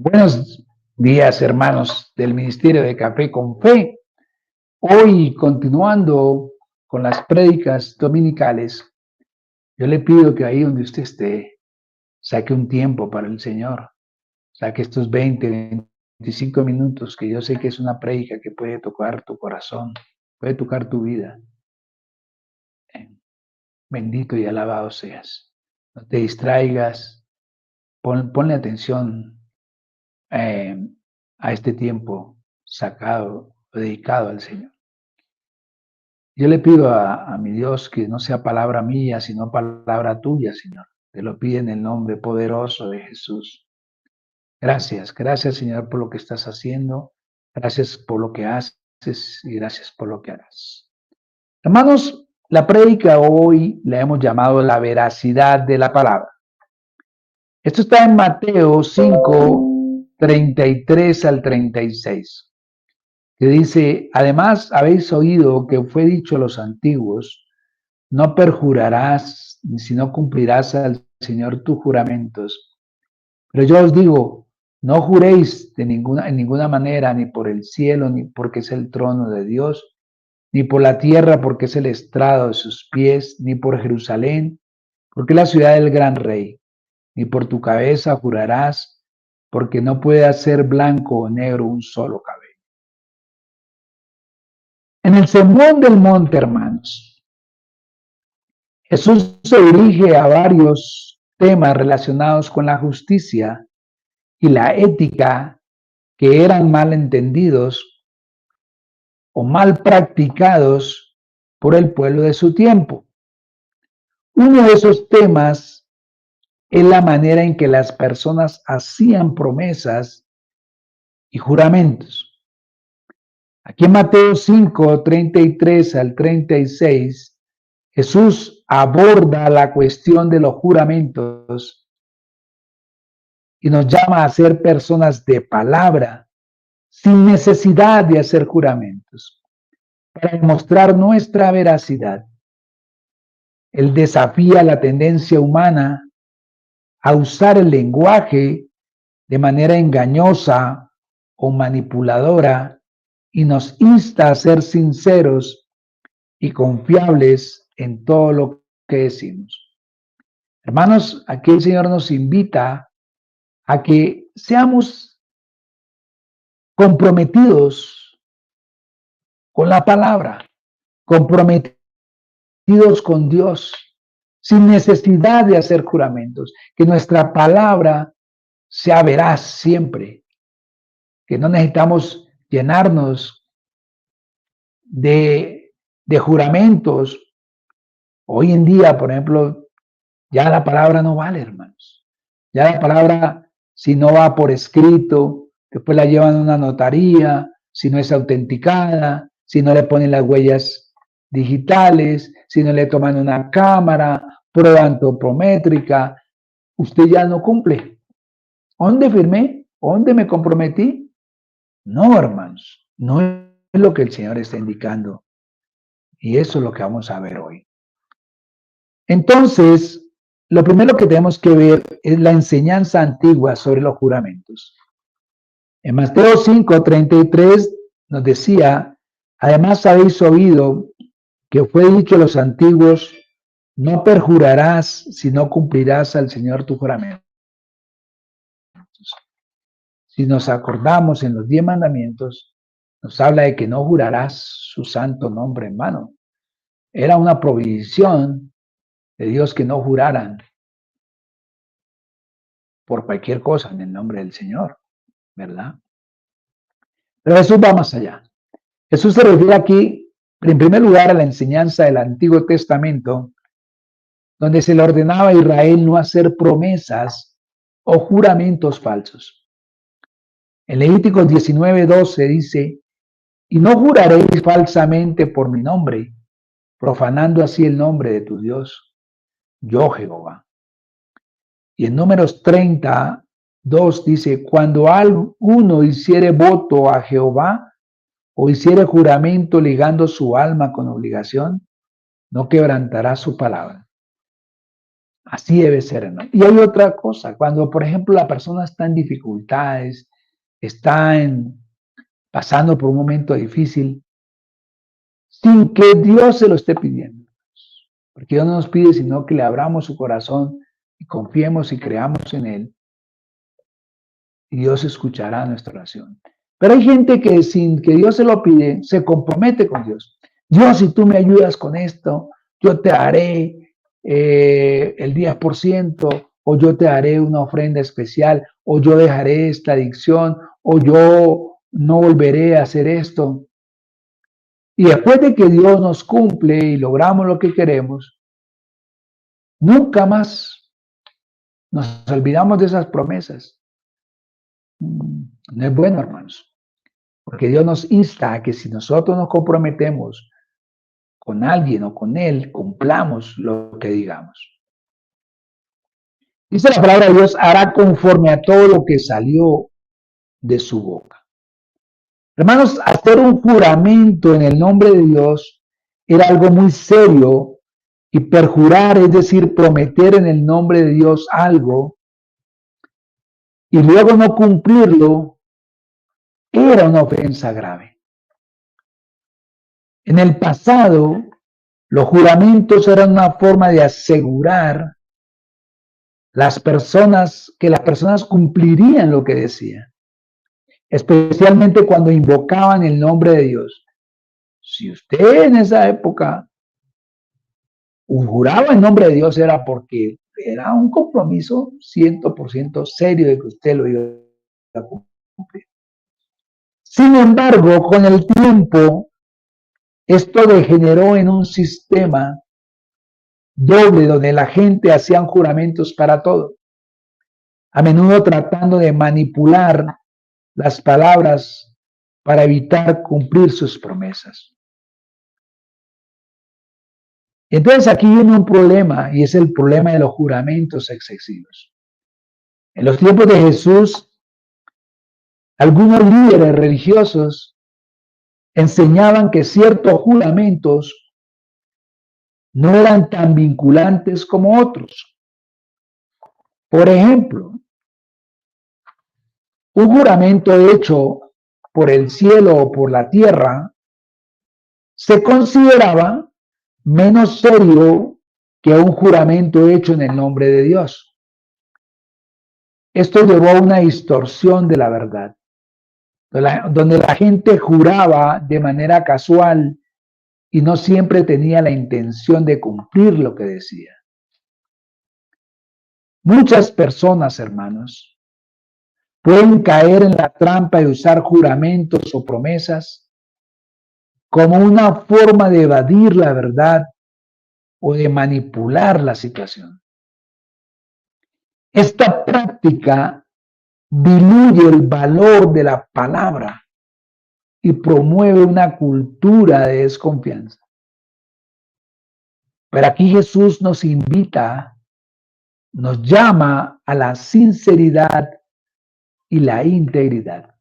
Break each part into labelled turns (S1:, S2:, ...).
S1: Buenos días, hermanos del Ministerio de Café con Fe. Hoy, continuando con las prédicas dominicales, yo le pido que ahí donde usted esté, saque un tiempo para el Señor. Saque estos 20, 25 minutos, que yo sé que es una prédica que puede tocar tu corazón, puede tocar tu vida. Bendito y alabado seas. No te distraigas, ponle atención a este tiempo sacado, dedicado al Señor. Yo le pido a mi Dios que no sea palabra mía, sino palabra tuya, Señor. Te lo pido en el nombre poderoso de Jesús. Gracias, Señor, por lo que estás haciendo. Gracias por lo que haces y gracias por lo que harás. Hermanos, la prédica hoy la hemos llamado la veracidad de la palabra. Esto está en Mateo 5, 33 al 36. Que dice: además habéis oído que fue dicho a los antiguos, no perjurarás, si no cumplirás al Señor tus juramentos. Pero yo os digo, no juréis en ninguna manera, ni por el cielo, ni porque es el trono de Dios, ni por la tierra, porque es el estrado de sus pies, ni por Jerusalén, porque es la ciudad del gran rey, ni por tu cabeza jurarás, porque no puede hacer blanco o negro un solo cabello. En el sermón del monte, hermanos, Jesús se dirige a varios temas relacionados con la justicia y la ética que eran mal entendidos o mal practicados por el pueblo de su tiempo. Uno de esos temas es la manera en que las personas hacían promesas y juramentos. Aquí en Mateo 5, 33 al 36, Jesús aborda la cuestión de los juramentos y nos llama a ser personas de palabra, sin necesidad de hacer juramentos, para demostrar nuestra veracidad. Él desafía la tendencia humana a usar el lenguaje de manera engañosa o manipuladora y nos insta a ser sinceros y confiables en todo lo que decimos. Hermanos, aquí el Señor nos invita a que seamos comprometidos con la palabra, comprometidos con Dios, sin necesidad de hacer juramentos, que nuestra palabra sea veraz siempre, que no necesitamos llenarnos de juramentos. Hoy en día, por ejemplo, ya la palabra no vale, hermanos. Ya la palabra, si no va por escrito, después la llevan a una notaría, si no es autenticada, si no le ponen las huellas digitales, si no le toman una cámara, prueba antropométrica, usted ya no cumple. ¿Dónde firmé? ¿Dónde me comprometí? No, hermanos, no es lo que el Señor está indicando. Y eso es lo que vamos a ver hoy. Entonces, lo primero que tenemos que ver es la enseñanza antigua sobre los juramentos. En Mateo 5, 33 nos decía: además habéis oído que fue dicho a los antiguos, no perjurarás si no cumplirás al Señor tu juramento. Si nos acordamos en los 10 mandamientos, nos habla de que no jurarás su santo nombre en vano. Era una prohibición de Dios que no juraran por cualquier cosa en el nombre del Señor, ¿verdad? Pero Jesús va más allá. Jesús se refiere aquí, en primer lugar, a la enseñanza del Antiguo Testamento, donde se le ordenaba a Israel no hacer promesas o juramentos falsos. En Levíticos 19:12 dice: y no juraréis falsamente por mi nombre, profanando así el nombre de tu Dios, yo Jehová. Y en Números 32 dice: cuando alguno hiciere voto a Jehová o hiciere juramento ligando su alma con obligación, no quebrantará su palabra. Así debe ser, hermano. Y hay otra cosa, cuando por ejemplo la persona está en dificultades, pasando por un momento difícil, sin que Dios se lo esté pidiendo. Porque Dios no nos pide sino que le abramos su corazón y confiemos y creamos en Él, y Dios escuchará nuestra oración. Pero hay gente que sin que Dios se lo pide, se compromete con Dios. Dios, si tú me ayudas con esto, yo te haré el 10%, o yo te haré una ofrenda especial, o yo dejaré esta adicción, o yo no volveré a hacer esto. Y después de que Dios nos cumple y logramos lo que queremos, nunca más nos olvidamos de esas promesas. No es bueno, hermanos, porque Dios nos insta a que si nosotros nos comprometemos con alguien o con Él, cumplamos lo que digamos. Dice la palabra de Dios, hará conforme a todo lo que salió de su boca. Hermanos, hacer un juramento en el nombre de Dios era algo muy serio, y perjurar, es decir, prometer en el nombre de Dios algo y luego no cumplirlo, era una ofensa grave. En el pasado, los juramentos eran una forma de asegurar que las personas cumplirían lo que decían, especialmente cuando invocaban el nombre de Dios. Si usted en esa época juraba en nombre de Dios, era porque era un compromiso 100% serio de que usted lo iba a cumplir. Sin embargo, con el tiempo, esto degeneró en un sistema doble donde la gente hacía juramentos para todo, a menudo tratando de manipular las palabras para evitar cumplir sus promesas. Entonces aquí viene un problema, y es el problema de los juramentos excesivos. En los tiempos de Jesús, algunos líderes religiosos enseñaban que ciertos juramentos no eran tan vinculantes como otros. Por ejemplo, un juramento hecho por el cielo o por la tierra se consideraba menos serio que un juramento hecho en el nombre de Dios. Esto llevó a una distorsión de la verdad, donde la gente juraba de manera casual y no siempre tenía la intención de cumplir lo que decía. Muchas personas, hermanos, pueden caer en la trampa de usar juramentos o promesas como una forma de evadir la verdad o de manipular la situación. Esta práctica diluye el valor de la palabra y promueve una cultura de desconfianza. Pero aquí Jesús nos invita, nos llama a la sinceridad y la integridad.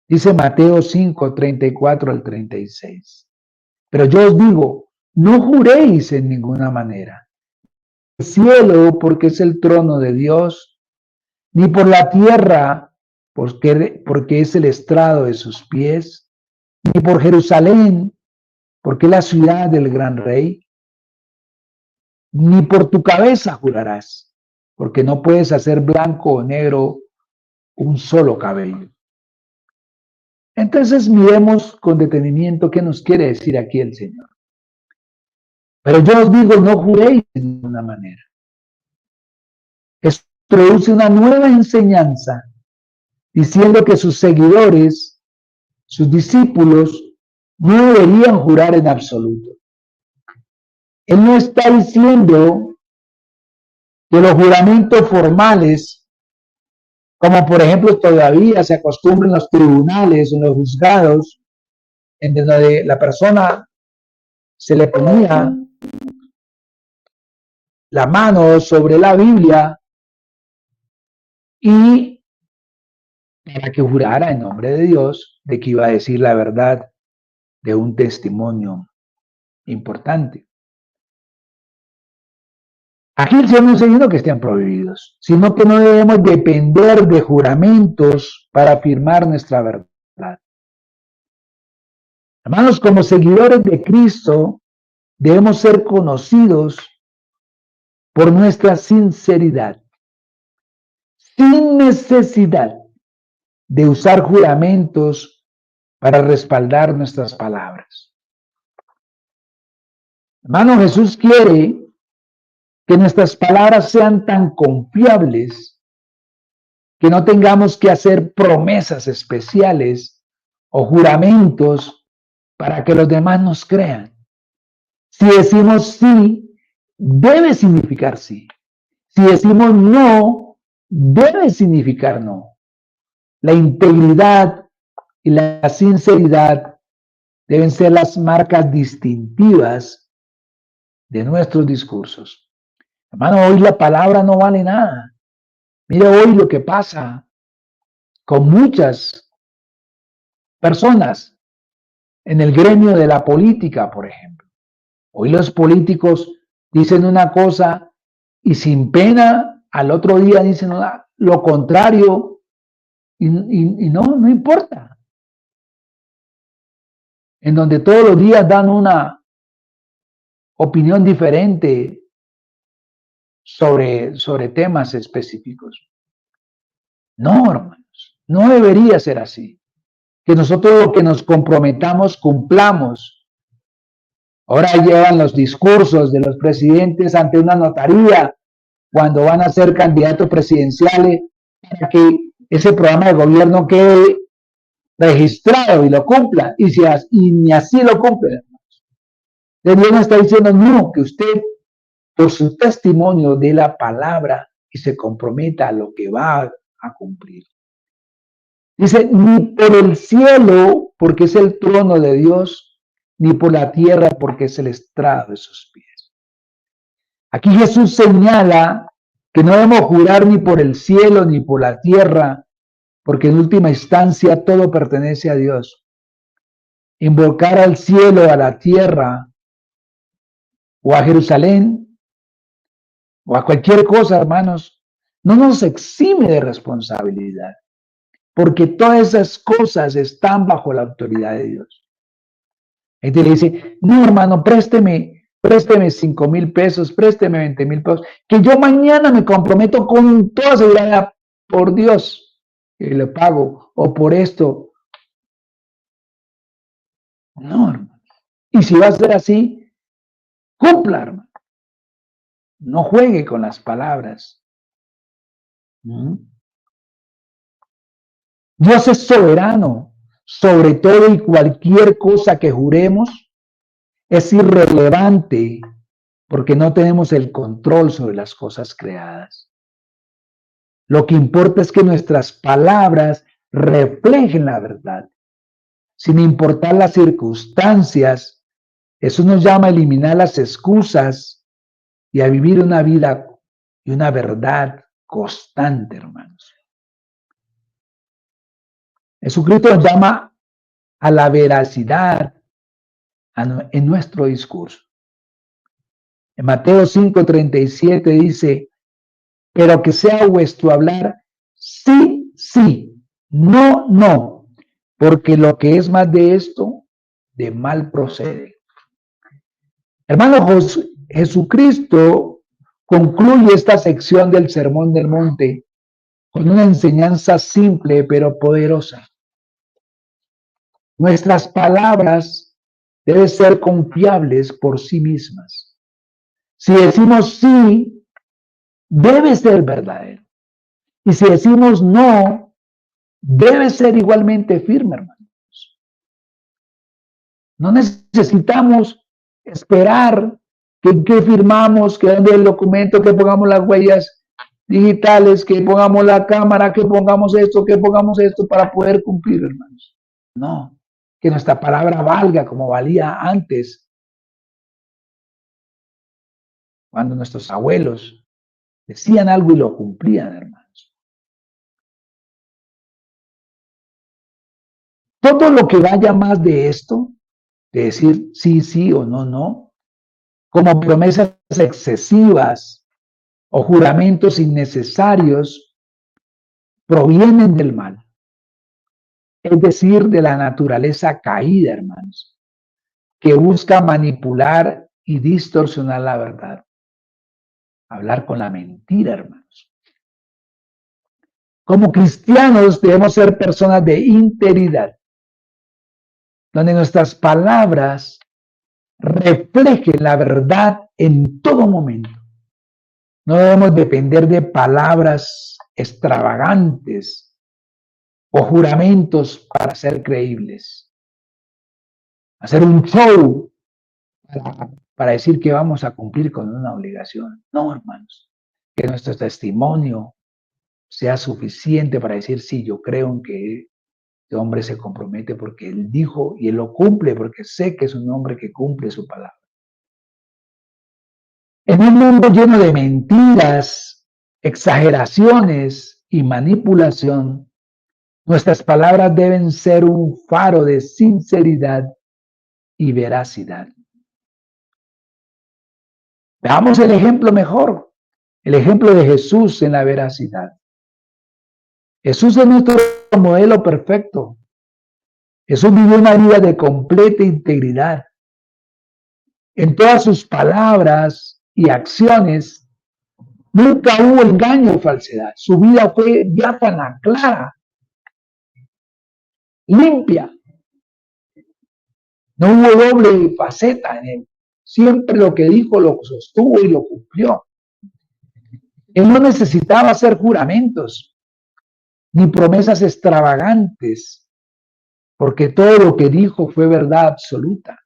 S1: Dice Mateo 5, 34 al 36. Pero yo os digo, no juréis en ninguna manera. El cielo, porque es el trono de Dios, ni por la tierra, porque es el estrado de sus pies, ni por Jerusalén, porque es la ciudad del gran rey, ni por tu cabeza jurarás, porque no puedes hacer blanco o negro un solo cabello. Entonces miremos con detenimiento qué nos quiere decir aquí el Señor. Pero yo os digo, no juréis de ninguna manera. Esto introduce una nueva enseñanza, diciendo que sus seguidores, sus discípulos, no deberían jurar en absoluto. Él no está diciendo que los juramentos formales, como por ejemplo todavía se acostumbra en los tribunales o en los juzgados, en donde la persona se le ponía la mano sobre la Biblia y para que jurara en nombre de Dios de que iba a decir la verdad de un testimonio importante. Aquí el Señor no está diciendo que estén prohibidos, sino que no debemos depender de juramentos para afirmar nuestra verdad. Hermanos, como seguidores de Cristo, debemos ser conocidos por nuestra sinceridad, sin necesidad de usar juramentos para respaldar nuestras palabras. Hermano, Jesús quiere que nuestras palabras sean tan confiables que no tengamos que hacer promesas especiales o juramentos para que los demás nos crean. Si decimos sí, debe significar sí. Si decimos no, debe significar no. La integridad y la sinceridad deben ser las marcas distintivas de nuestros discursos. Hermano, hoy la palabra no vale nada. Mire hoy lo que pasa con muchas personas en el gremio de la política, por ejemplo. Hoy los políticos dicen una cosa y sin pena al otro día dicen lo contrario y no importa. En donde todos los días dan una opinión diferente sobre temas específicos. No, hermanos, no debería ser así. Que nosotros lo que nos comprometamos cumplamos. Ahora llevan los discursos de los presidentes ante una notaría cuando van a ser candidatos presidenciales para que ese programa de gobierno quede registrado y lo cumpla. Y ni así lo cumple. Dios nos está diciendo, no, que usted por su testimonio dé la palabra y se comprometa a lo que va a cumplir. Dice, ni por el cielo, porque es el trono de Dios, ni por la tierra, porque es el estrado de sus pies. Aquí Jesús señala que no debemos jurar ni por el cielo ni por la tierra, porque en última instancia todo pertenece a Dios. Invocar al cielo, a la tierra, o a Jerusalén, o a cualquier cosa, hermanos, no nos exime de responsabilidad, porque todas esas cosas están bajo la autoridad de Dios. Entonces le dice, no, hermano, présteme 5,000 pesos, présteme 20,000 pesos, que yo mañana me comprometo con toda seguridad por Dios que le pago, o por esto. No, hermano. Y si va a ser así, cumpla, hermano. No juegue con las palabras. Dios es soberano sobre todo y cualquier cosa que juremos es irrelevante porque no tenemos el control sobre las cosas creadas. Lo que importa es que nuestras palabras reflejen la verdad, sin importar las circunstancias. Eso nos llama a eliminar las excusas y a vivir una vida y una verdad constante, hermanos. Jesucristo nos llama a la veracidad en nuestro discurso. En Mateo 5:37 dice, pero que sea vuestro hablar sí, sí, no, no, porque lo que es más de esto, de mal procede. Hermano, Jesucristo concluye esta sección del Sermón del Monte con una enseñanza simple pero poderosa. Nuestras palabras deben ser confiables por sí mismas. Si decimos sí, debe ser verdadero. Y si decimos no, debe ser igualmente firme, hermanos. No necesitamos esperar que firmamos, que dé el documento, que pongamos las huellas digitales, que pongamos la cámara, que pongamos esto para poder cumplir, hermanos. No, que nuestra palabra valga como valía antes, cuando nuestros abuelos decían algo y lo cumplían, hermanos. Todo lo que vaya más de esto, de decir sí, sí o no, no, como promesas excesivas o juramentos innecesarios provienen del mal, es decir, de la naturaleza caída, hermanos, que busca manipular y distorsionar la verdad, hablar con la mentira, hermanos. Como cristianos debemos ser personas de integridad, donde nuestras palabras reflejen la verdad en todo momento. No debemos depender de palabras extravagantes o juramentos para ser creíbles. Hacer un show para decir que vamos a cumplir con una obligación. No, hermanos. Que nuestro testimonio sea suficiente para decir, sí, yo creo en que este hombre se compromete porque él dijo y él lo cumple porque sé que es un hombre que cumple su palabra. En un mundo lleno de mentiras, exageraciones y manipulación, nuestras palabras deben ser un faro de sinceridad y veracidad. Veamos el ejemplo mejor, el ejemplo de Jesús en la veracidad. Jesús es nuestro modelo perfecto. Jesús vivió una vida de completa integridad. En todas sus palabras y acciones nunca hubo engaño o falsedad. Su vida fue diáfana, clara, limpia. No hubo doble faceta en él. Siempre lo que dijo lo sostuvo y lo cumplió. Él no necesitaba hacer juramentos ni promesas extravagantes, porque todo lo que dijo fue verdad absoluta.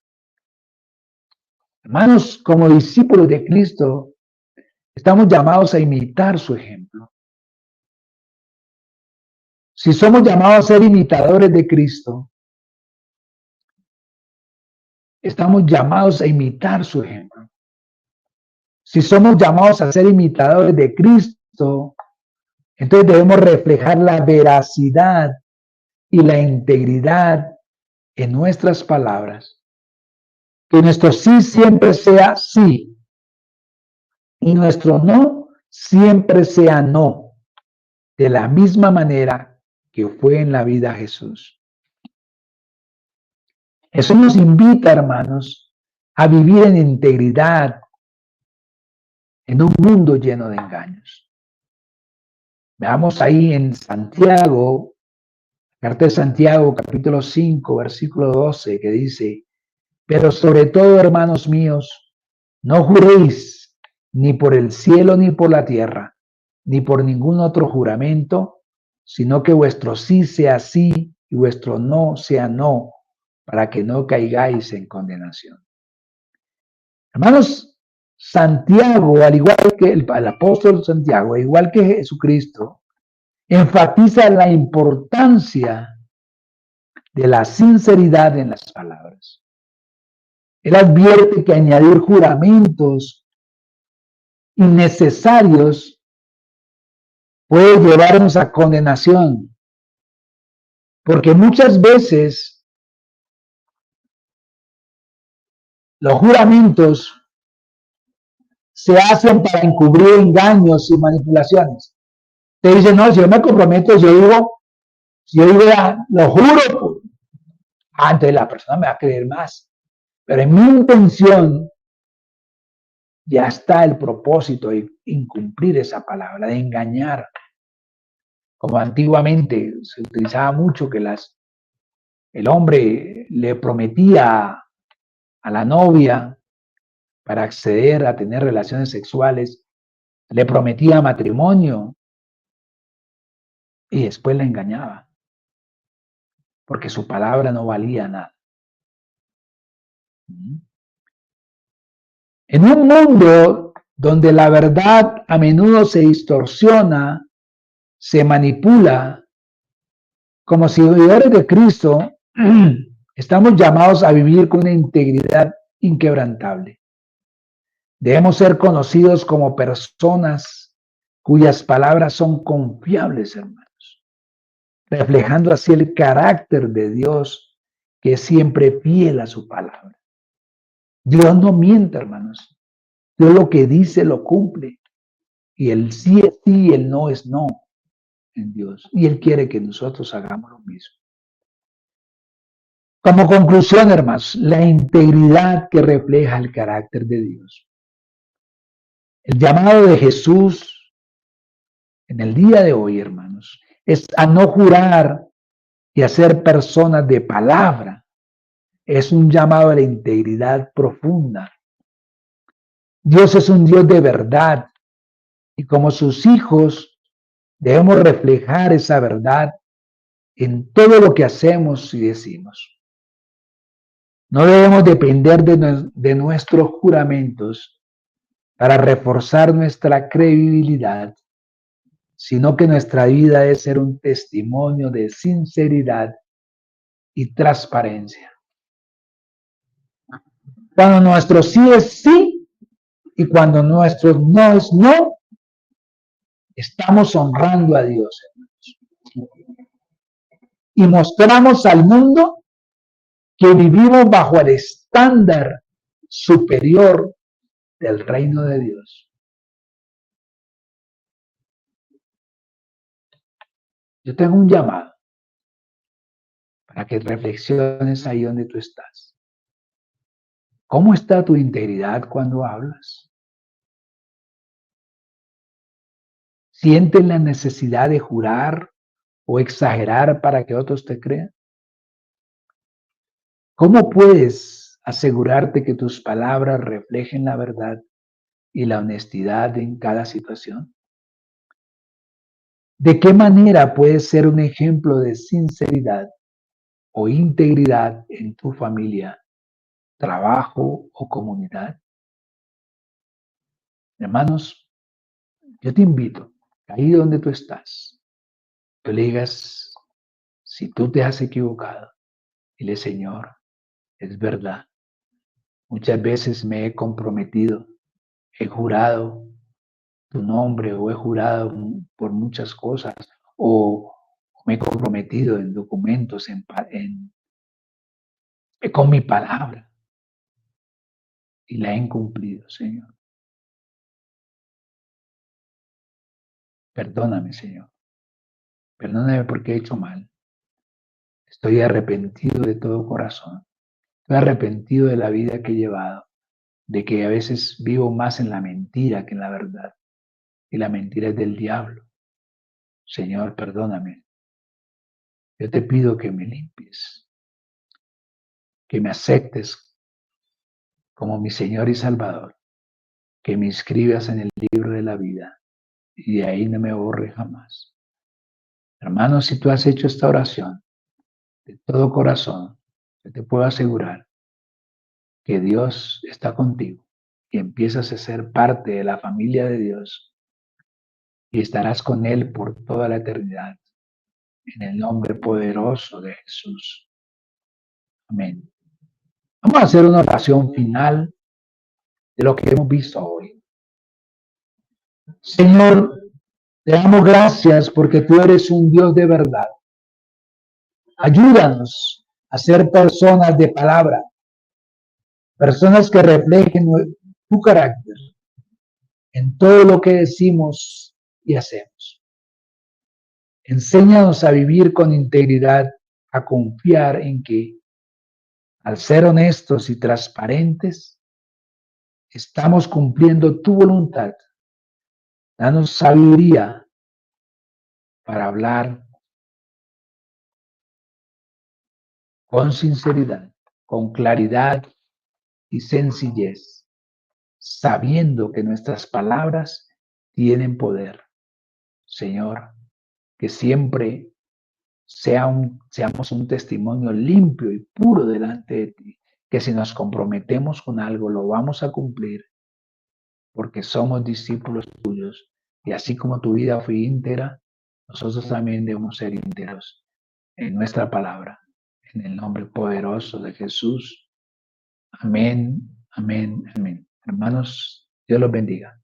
S1: Hermanos, como discípulos de Cristo, estamos llamados a imitar su ejemplo. Si somos llamados a ser imitadores de Cristo, estamos llamados a imitar su ejemplo. Si somos llamados a ser imitadores de Cristo, entonces debemos reflejar la veracidad y la integridad en nuestras palabras. Que nuestro sí siempre sea sí y nuestro no siempre sea no, de la misma manera que fue en la vida de Jesús. Eso nos invita, hermanos, a vivir en integridad en un mundo lleno de engaños. Veamos ahí en Santiago, carta de Santiago, capítulo 5, versículo 12, que dice: pero sobre todo, hermanos míos, no juréis ni por el cielo ni por la tierra, ni por ningún otro juramento, sino que vuestro sí sea sí y vuestro no sea no, para que no caigáis en condenación. Hermanos, Santiago, al igual que el apóstol Santiago, al igual que Jesucristo, enfatiza la importancia de la sinceridad en las palabras. Él advierte que añadir juramentos innecesarios puede llevarnos a condenación, porque muchas veces los juramentos se hacen para encubrir engaños y manipulaciones. Te dicen, no, si yo me comprometo, yo digo, lo juro, antes la persona me va a creer más. Pero en mi intención ya está el propósito de incumplir esa palabra, de engañar. Como antiguamente se utilizaba mucho que el hombre le prometía a la novia para acceder a tener relaciones sexuales, le prometía matrimonio y después la engañaba, porque su palabra no valía nada. En un mundo donde la verdad a menudo se distorsiona, se manipula, como seguidores de Cristo, estamos llamados a vivir con una integridad inquebrantable. Debemos ser conocidos como personas cuyas palabras son confiables, hermanos, reflejando así el carácter de Dios, que es siempre fiel a su palabra. Dios no miente, hermanos. Dios lo que dice lo cumple. Y el sí es sí y el no es no en Dios. Y Él quiere que nosotros hagamos lo mismo. Como conclusión, hermanos, la integridad que refleja el carácter de Dios. El llamado de Jesús en el día de hoy, hermanos, es a no jurar y a ser personas de palabra. Es un llamado a la integridad profunda. Dios es un Dios de verdad y como sus hijos debemos reflejar esa verdad en todo lo que hacemos y decimos. No debemos depender de nuestros juramentos para reforzar nuestra credibilidad, sino que nuestra vida debe ser un testimonio de sinceridad y transparencia. Cuando nuestro sí es sí y cuando nuestro no es no, estamos honrando a Dios, hermanos. Y mostramos al mundo que vivimos bajo el estándar superior del reino de Dios. Yo tengo un llamado para que reflexiones ahí donde tú estás. ¿Cómo está tu integridad cuando hablas? ¿Sientes la necesidad de jurar o exagerar para que otros te crean? ¿Cómo puedes asegurarte que tus palabras reflejen la verdad y la honestidad en cada situación? ¿De qué manera puedes ser un ejemplo de sinceridad o integridad en tu familia, trabajo o comunidad? Hermanos, yo te invito, ahí donde tú estás, que le digas, si tú te has equivocado, dile, Señor, es verdad. Muchas veces me he comprometido, he jurado tu nombre o he jurado por muchas cosas o me he comprometido en documentos, con mi palabra y la he incumplido, Señor. Perdóname, Señor. Perdóname porque he hecho mal. Estoy arrepentido de todo corazón. Estoy arrepentido de la vida que he llevado, de que a veces vivo más en la mentira que en la verdad. Y la mentira es del diablo. Señor, perdóname. Yo te pido que me limpies, que me aceptes como mi Señor y Salvador, que me inscribas en el libro de la vida y de ahí no me borre jamás. Hermano, si tú has hecho esta oración de todo corazón, yo te puedo asegurar que Dios está contigo y empiezas a ser parte de la familia de Dios y estarás con Él por toda la eternidad. En el nombre poderoso de Jesús. Amén. Vamos a hacer una oración final de lo que hemos visto hoy. Señor, te damos gracias porque tú eres un Dios de verdad. Ayúdanos a ser personas de palabra, personas que reflejen tu carácter en todo lo que decimos y hacemos. Enséñanos a vivir con integridad, a confiar en que, al ser honestos y transparentes, estamos cumpliendo tu voluntad. Danos sabiduría para hablar con sinceridad, con claridad y sencillez, sabiendo que nuestras palabras tienen poder. Señor, que siempre seamos un testimonio limpio y puro delante de ti, que si nos comprometemos con algo lo vamos a cumplir porque somos discípulos tuyos y así como tu vida fue íntegra, nosotros también debemos ser íntegros en nuestra palabra, en el nombre poderoso de Jesús. Amén, amén, amén. Hermanos, Dios los bendiga.